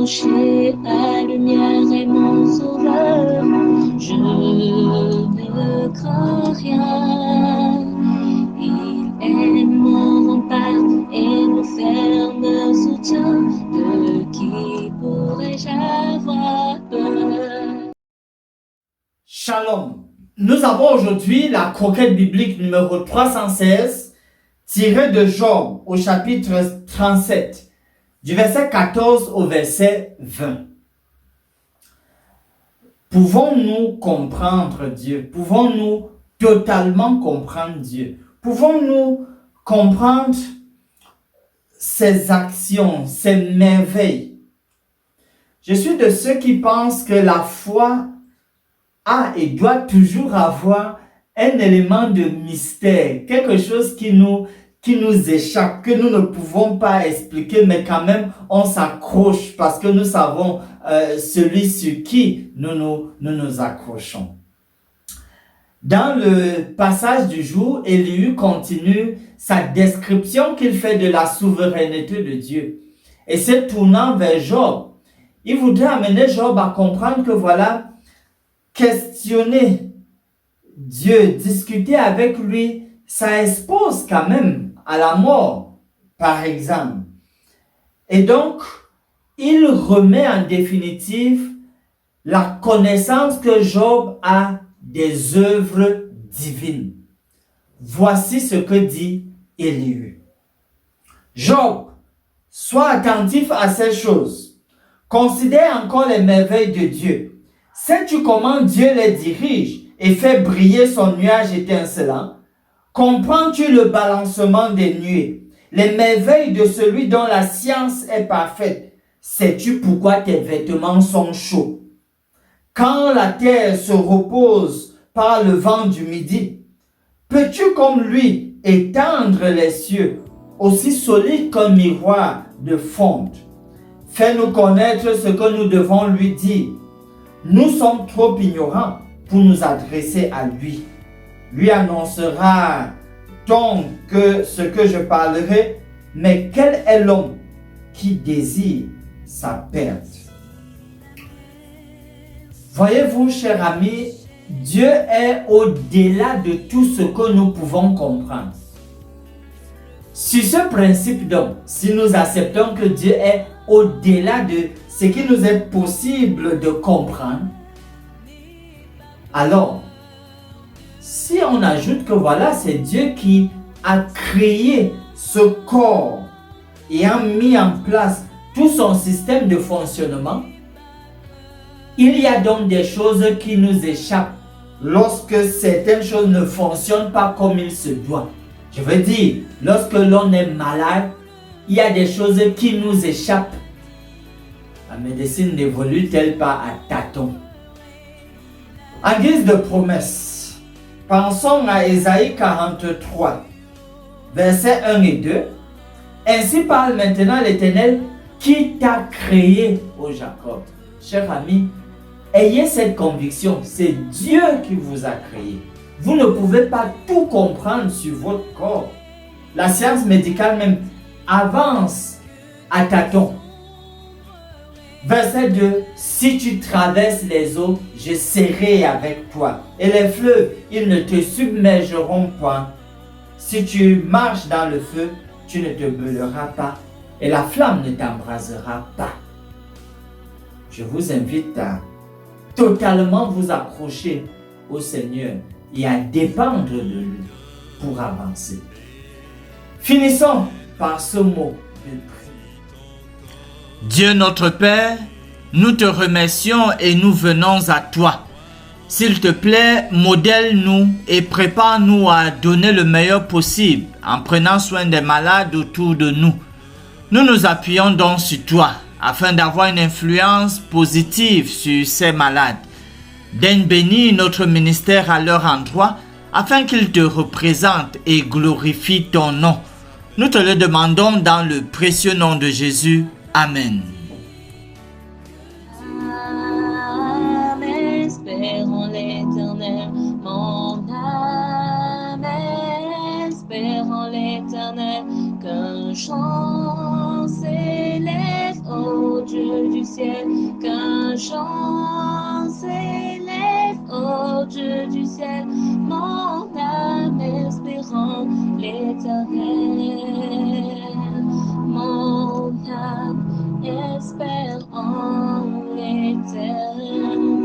rocher, ta lumière est mon sauveur. Je ne crains rien. Il est mon rempart et mon ferme soutien. De qui pourrais-je avoir peur? Shalom. Nous avons aujourd'hui la croquette biblique numéro 316 tirée de Job au chapitre 37 du verset 14 au verset 20. Pouvons-nous comprendre Dieu? Pouvons-nous totalement comprendre Dieu? Pouvons-nous comprendre ses actions, ses merveilles? Je suis de ceux qui pensent que la foi a et doit toujours avoir un élément de mystère, quelque chose qui nous échappe, que nous ne pouvons pas expliquer, mais quand même on s'accroche parce que nous savons celui sur qui nous nous accrochons. Dans le passage du jour, Élie continue sa description qu'il fait de la souveraineté de Dieu. Et se tournant vers Job, il voudrait amener Job à comprendre que voilà, questionner Dieu, discuter avec lui, ça expose quand même à la mort, par exemple. Et donc, il remet en définitive la connaissance que Job a des œuvres divines. Voici ce que dit Élie. Job, sois attentif à ces choses. Considère encore les merveilles de Dieu. Sais-tu comment Dieu les dirige et fait briller son nuage étincelant? Comprends-tu le balancement des nuées, les merveilles de celui dont la science est parfaite? Sais-tu pourquoi tes vêtements sont chauds? Quand la terre se repose par le vent du midi, peux-tu comme lui étendre les cieux, aussi solides qu'un miroir de fonte? Fais-nous connaître ce que nous devons lui dire. Nous sommes trop ignorants pour nous adresser à lui. Lui annoncera-t-on que ce que je parlerai, mais quel est l'homme qui désire sa perte? Voyez-vous, chers amis, Dieu est au-delà de tout ce que nous pouvons comprendre. Sur ce principe donc, si nous acceptons que Dieu est au-delà de ce qui nous est possible de comprendre, alors, si on ajoute que voilà, c'est Dieu qui a créé ce corps et a mis en place tout son système de fonctionnement, il y a donc des choses qui nous échappent lorsque certaines choses ne fonctionnent pas comme il se doit. Je veux dire, lorsque l'on est malade, il y a des choses qui nous échappent. La médecine n'évolue-t-elle pas à tâtons? En guise de promesse, pensons à Ésaïe 43, versets 1 et 2. Ainsi parle maintenant l'Éternel qui t'a créé, ô Jacob. Chers amis, ayez cette conviction, c'est Dieu qui vous a créé. Vous ne pouvez pas tout comprendre sur votre corps. La science médicale même avance à tâtons. Verset 2, si tu traverses les eaux, je serai avec toi. Et les fleuves, ils ne te submergeront point. Si tu marches dans le feu, tu ne te brûleras pas. Et la flamme ne t'embrasera pas. Je vous invite à totalement vous accrocher au Seigneur et à dépendre de lui pour avancer. Finissons par ce mot de prière. Dieu notre Père, nous te remercions et nous venons à toi. S'il te plaît, modèle-nous et prépare-nous à donner le meilleur possible en prenant soin des malades autour de nous. Nous nous appuyons donc sur toi afin d'avoir une influence positive sur ces malades. Daigne bénir notre ministère à leur endroit afin qu'ils te représentent et glorifient ton nom. Nous te le demandons dans le précieux nom de Jésus. Amen. Espérons l'Éternel, mon âme, espérons l'Éternel, qu'un chant s'élève au Dieu du ciel, qu'un chant s'élève au Dieu du ciel, mon âme espérant l'Éternel, mon âme espère en l'Éternel.